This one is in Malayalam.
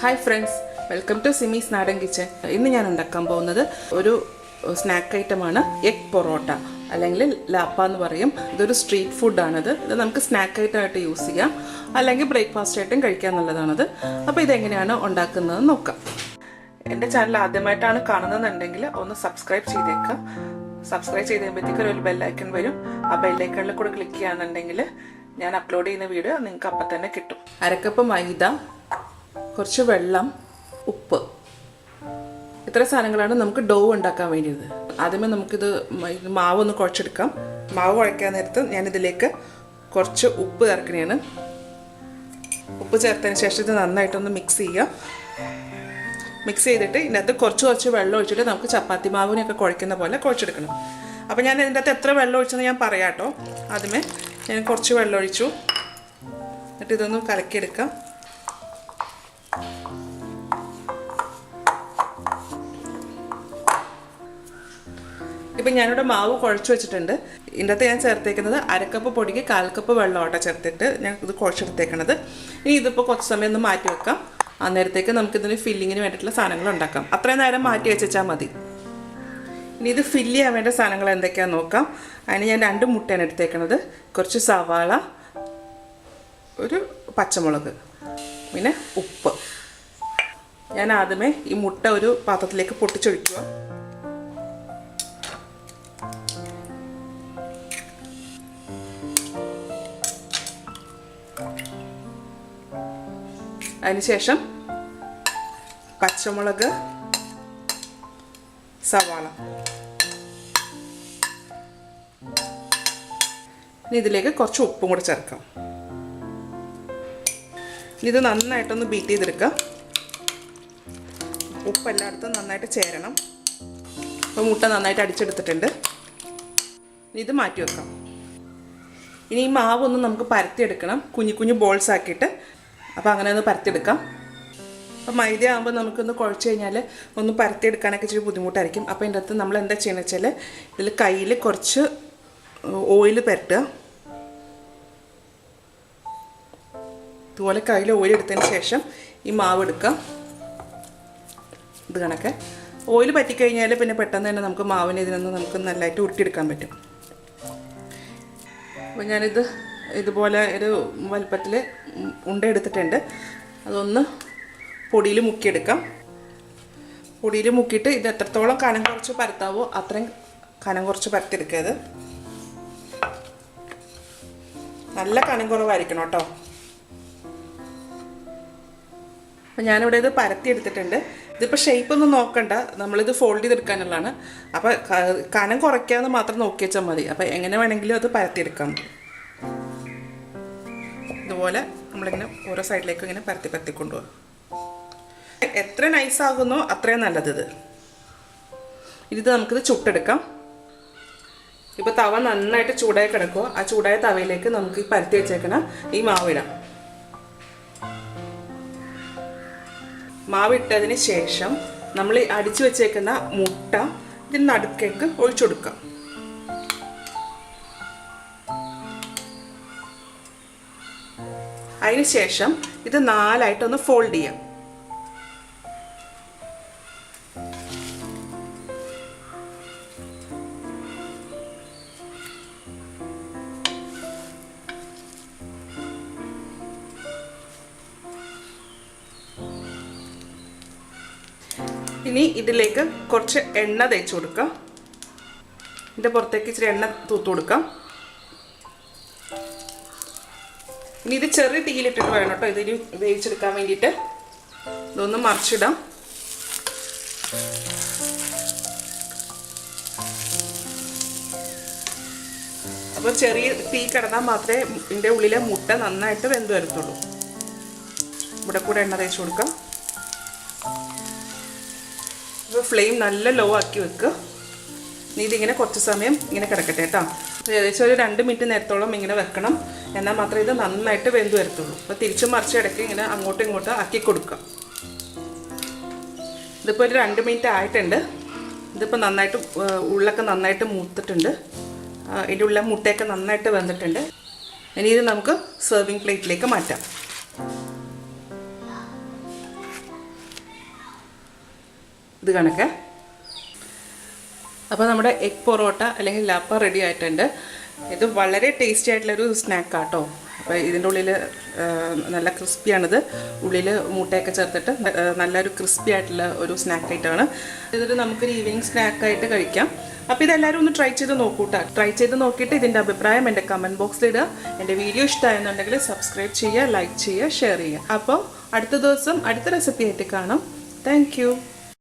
Hi friends, welcome to Simis Nadan kitchen. ഇന്ന് ഞാൻ ഉണ്ടാക്കാൻ പോകുന്നത് ഒരു സ്നാക്ക് ഐറ്റമാണ് എഗ് പൊറോട്ട അല്ലെങ്കിൽ ലാപ്പ എന്ന് പറയും. ഇതൊരു സ്ട്രീറ്റ് ഫുഡ് ആണിത്. ഇത് നമുക്ക് സ്നാക്ക് ഐറ്റമായിട്ട് യൂസ് ചെയ്യാം അല്ലെങ്കിൽ ബ്രേക്ക്ഫാസ്റ്റ് ആയിട്ടും കഴിക്കാൻ നല്ലതാണത്. അപ്പോൾ ഇതെങ്ങനെയാണ് ഉണ്ടാക്കുന്നതെന്ന് നോക്കാം. എൻ്റെ ചാനൽ ആദ്യമായിട്ടാണ് കാണുന്നതെന്നുണ്ടെങ്കിൽ ഒന്ന് സബ്സ്ക്രൈബ് ചെയ്തേക്കാം. സബ്സ്ക്രൈബ് ചെയ്ത് കഴിയുമ്പോഴത്തേക്കും ഒരു ബെല്ലൈക്കൺ വരും. ആ ബെല്ലൈക്കണിൽ കൂടെ ക്ലിക്ക് ചെയ്യാന്നുണ്ടെങ്കിൽ ഞാൻ അപ്ലോഡ് ചെയ്യുന്ന വീഡിയോ നിങ്ങൾക്ക് അപ്പം തന്നെ കിട്ടും. അരക്കപ്പ് മൈദ, കുറച്ച് വെള്ളം, ഉപ്പ്, ഇത്ര സാധനങ്ങളാണ് നമുക്ക് ഡോ ഉണ്ടാക്കാൻ വേണ്ടിയത്. ആദ്യമേ നമുക്കിത് മാവ് ഒന്ന് കുഴച്ചെടുക്കാം. മാവ് കുഴക്കാൻ നേരത്ത് ഞാനിതിലേക്ക് കുറച്ച് ഉപ്പ് ചേർക്കണേണ്. ഉപ്പ് ചേർത്തതിന് ശേഷം ഇത് നന്നായിട്ടൊന്ന് മിക്സ് ചെയ്യുക. മിക്സ് ചെയ്തിട്ട് ഇതിനകത്ത് കുറച്ച് വെള്ളം ഒഴിച്ചിട്ട് നമുക്ക് ചപ്പാത്തി മാവിനെയൊക്കെ കുഴക്കുന്ന പോലെ കുഴച്ചെടുക്കണം. അപ്പോൾ ഞാൻ ഇതിൻ്റെ അകത്ത് എത്ര വെള്ളം ഒഴിച്ചെന്ന് ഞാൻ പറയാം കേട്ടോ. ആദ്യമേ ഞാൻ കുറച്ച് വെള്ളം ഒഴിച്ചു, എന്നിട്ട് ഇതൊന്ന് കലക്കിയെടുക്കാം. ഇപ്പം ഞാനിവിടെ മാവ് കുഴച്ച് വെച്ചിട്ടുണ്ട്. ഇതിൻ്റെ അകത്ത് ഞാൻ ചേർത്തേക്കുന്നത് അരക്കപ്പ് പൊടിക്ക് 1/4 കപ്പ് വെള്ളമാട്ടോ ചേർത്തിട്ട് ഞാൻ ഇത് കുഴച്ചെടുത്തേക്കണത്. ഇനി ഇതിപ്പോൾ കുറച്ച് സമയം ഒന്ന് മാറ്റി വെക്കാം. അന്നേരത്തേക്ക് നമുക്കിതിന് ഫില്ലിങ്ങിന് വേണ്ടിയിട്ടുള്ള സാധനങ്ങൾ ഉണ്ടാക്കാം. അത്രയും നേരം മാറ്റി വെച്ചാൽ മതി. ഇനി ഇത് ഫില്ല് ചെയ്യാൻ വേണ്ട സാധനങ്ങൾ എന്തൊക്കെയാണെന്ന് നോക്കാം. അതിന് ഞാൻ 2 മുട്ടയാണ് എടുത്തേക്കണത്, കുറച്ച് സവാള, ഒരു പച്ചമുളക്, പിന്നെ ഉപ്പ്. ഞാൻ ആദ്യമേ ഈ മുട്ട ഒരു പാത്രത്തിലേക്ക് പൊട്ടിച്ചൊഴിക്കുക. അതിനുശേഷം പച്ചമുളക്, സവാള, ഇനി ഇതിലേക്ക് കുറച്ച് ഉപ്പും കൂടെ ചേർക്കാം. ഇത് നന്നായിട്ടൊന്ന് ബീറ്റ് ചെയ്തെടുക്കാം. ഉപ്പ് എല്ലായിടത്തും നന്നായിട്ട് ചേരണം. അപ്പോൾ മുട്ട നന്നായിട്ട് അടിച്ചെടുത്തിട്ടുണ്ട്. ഇത് മാറ്റി വെക്കാം. ഇനി ഈ മാവൊന്ന് നമുക്ക് പരത്തിയെടുക്കണം, കുഞ്ഞു ബോൾസ് ആക്കിയിട്ട്. അപ്പോൾ അങ്ങനെ ഒന്ന് പരത്തിയെടുക്കാം. അപ്പോൾ മൈദ ആകുമ്പോൾ നമുക്കൊന്ന് കുഴച്ച് കഴിഞ്ഞാൽ ഒന്ന് പരത്തിയെടുക്കാനൊക്കെ ഇച്ചിരി ബുദ്ധിമുട്ടായിരിക്കും. അപ്പോൾ ഇതിൻ്റെ അകത്ത് നമ്മൾ എന്താ ചെയ്യുന്നത് വെച്ചാൽ ഇതിൽ കയ്യിൽ കുറച്ച് ഓയിൽ പുരട്ടുക. ഇതുപോലെ കയ്യിൽ ഓയിൽ എടുത്തതിന് ശേഷം ഈ മാവ് എടുക്കാം. ഇത് കണക്കെ ഓയിൽ പറ്റിക്കഴിഞ്ഞാൽ പിന്നെ പെട്ടെന്ന് തന്നെ നമുക്ക് മാവിനെ ഇതിനൊന്ന് നമുക്ക് നല്ലതായിട്ട് ഉരുട്ടിയെടുക്കാൻ പറ്റും. അപ്പോൾ ഞാനിത് ഇതുപോലെ ഒരു വലുപ്പത്തിൽ ഉണ്ട എടുത്തിട്ടുണ്ട്. അതൊന്ന് പൊടിയിൽ മുക്കിയെടുക്കാം. പൊടിയിൽ മുക്കിയിട്ട് ഇത് എത്രത്തോളം കനം കുറച്ച് പരത്താവോ അത്രയും കനം കുറച്ച് പരത്തിയെടുക്കരുത്. നല്ല കനം കുറവായിരിക്കണം കേട്ടോ. അപ്പം ഞാനിവിടെ ഇത് പരത്തിയെടുത്തിട്ടുണ്ട്. ഇതിപ്പോൾ ഷേപ്പൊന്നും നോക്കണ്ട, നമ്മളിത് ഫോൾഡ് ചെയ്തെടുക്കാനുള്ളതാണ്. അപ്പോൾ കനം കുറയ്ക്കാമെന്ന് മാത്രം നോക്കി വെച്ചാൽ മതി. അപ്പോൾ എങ്ങനെ വേണമെങ്കിലും അത് പരത്തിയെടുക്കാം. ഇതുപോലെ നമ്മളിങ്ങനെ ഓരോ സൈഡിലേക്കും ഇങ്ങനെ പരത്തി കൊണ്ടുപോകാം. എത്ര നൈസാകുന്നോ അത്രയും നല്ലത്. ഇത് നമുക്കിത് ചുട്ടെടുക്കാം. ഇപ്പോൾ തവ നന്നായിട്ട് ചൂടായി കിടക്കുമോ, ആ ചൂടായ തവയിലേക്ക് നമുക്ക് ഈ പരത്തി വെച്ചേക്കണം ഈ മാവിടാം. മാവിട്ടതിന് ശേഷം നമ്മൾ അടിച്ചു വെച്ചേക്കുന്ന മുട്ട ഇതിന് നടുക്കേക്ക് ഒഴിച്ചു കൊടുക്കാം. അതിന് ശേഷം ഇത് 4ആയിട്ടൊന്ന് ഫോൾഡ് ചെയ്യാം. ഇനി ഇതിലേക്ക് കുറച്ച് എണ്ണ തേച്ച് കൊടുക്കാം. ഇതിൻ്റെ പുറത്തേക്ക് ഇച്ചിരി എണ്ണ തൂത്ത് കൊടുക്കാം. ഇനി ഇത് ചെറിയ തീയിലിട്ടിട്ട് വേണം കേട്ടോ ഇതിന് വേവിച്ചെടുക്കാൻ വേണ്ടിയിട്ട്. ഇതൊന്ന് മറിച്ചിടാം. അപ്പോൾ ചെറിയ തീ കിടന്നാൽ മാത്രമേ ഇതിൻ്റെ ഉള്ളിലെ മുട്ട നന്നായിട്ട് വെന്ത് വരത്തുള്ളൂ. ഇവിടെ കൂടെ എണ്ണ തേച്ച് കൊടുക്കാം. അപ്പോൾ ഫ്ലെയിം നല്ല ലോ ആക്കി വെക്കുക. ഇനി ഇതിങ്ങനെ കുറച്ച് സമയം ഇങ്ങനെ കിടക്കട്ടെ കേട്ടോ. ഏകദേശം ഒരു 2 മിനിറ്റ് നേരത്തോളം ഇങ്ങനെ വെക്കണം. എന്നാൽ മാത്രമേ ഇത് നന്നായിട്ട് വെന്ത് വരത്തുള്ളൂ. അപ്പോൾ തിരിച്ചും മറിച്ച് ഇടയ്ക്ക് ഇങ്ങനെ അങ്ങോട്ടും ഇങ്ങോട്ടും ആക്കി കൊടുക്കുക. ഇതിപ്പോൾ ഒരു 2 മിനിറ്റ് ആയിട്ടുണ്ട്. ഇതിപ്പോൾ നന്നായിട്ട് ഉള്ളൊക്കെ നന്നായിട്ട് മൂത്തിട്ടുണ്ട്. ഇതിൻ്റെ ഉള്ള മുട്ടയൊക്കെ നന്നായിട്ട് വെന്തിട്ടുണ്ട്. ഇനി ഇത് നമുക്ക് സെർവിങ് പ്ലേറ്റിലേക്ക് മാറ്റാം. ഇത് കണക്കെ. അപ്പോൾ നമ്മുടെ എഗ് പൊറോട്ട അല്ലെങ്കിൽ ലാപ്പ റെഡി ആയിട്ടുണ്ട്. ഇത് വളരെ ടേസ്റ്റി ആയിട്ടുള്ളൊരു സ്നാക്കാട്ടോ. അപ്പോൾ ഇതിൻ്റെ ഉള്ളിൽ നല്ല ക്രിസ്പിയാണിത്. ഉള്ളിൽ മുട്ടയൊക്കെ ചേർത്തിട്ട് നല്ലൊരു ക്രിസ്പി ആയിട്ടുള്ള ഒരു സ്നാക്ക് ആയിട്ടാണ്. ഇതൊരു നമുക്കൊരു ഈവനിങ് സ്നാക്കായിട്ട് കഴിക്കാം. അപ്പോൾ ഇതെല്ലാവരും ഒന്ന് ട്രൈ ചെയ്ത് നോക്കൂട്ടോ. ട്രൈ ചെയ്ത് നോക്കിയിട്ട് ഇതിൻ്റെ അഭിപ്രായം എൻ്റെ കമൻറ്റ് ബോക്സിൽ ഇടുക. എൻ്റെ വീഡിയോ ഇഷ്ടമായെന്നുണ്ടെങ്കിൽ സബ്സ്ക്രൈബ് ചെയ്യുക, ലൈക്ക് ചെയ്യുക, ഷെയർ ചെയ്യുക. അപ്പോൾ അടുത്ത ദിവസം അടുത്ത റെസിപ്പി ആയിട്ട് കാണാം. താങ്ക്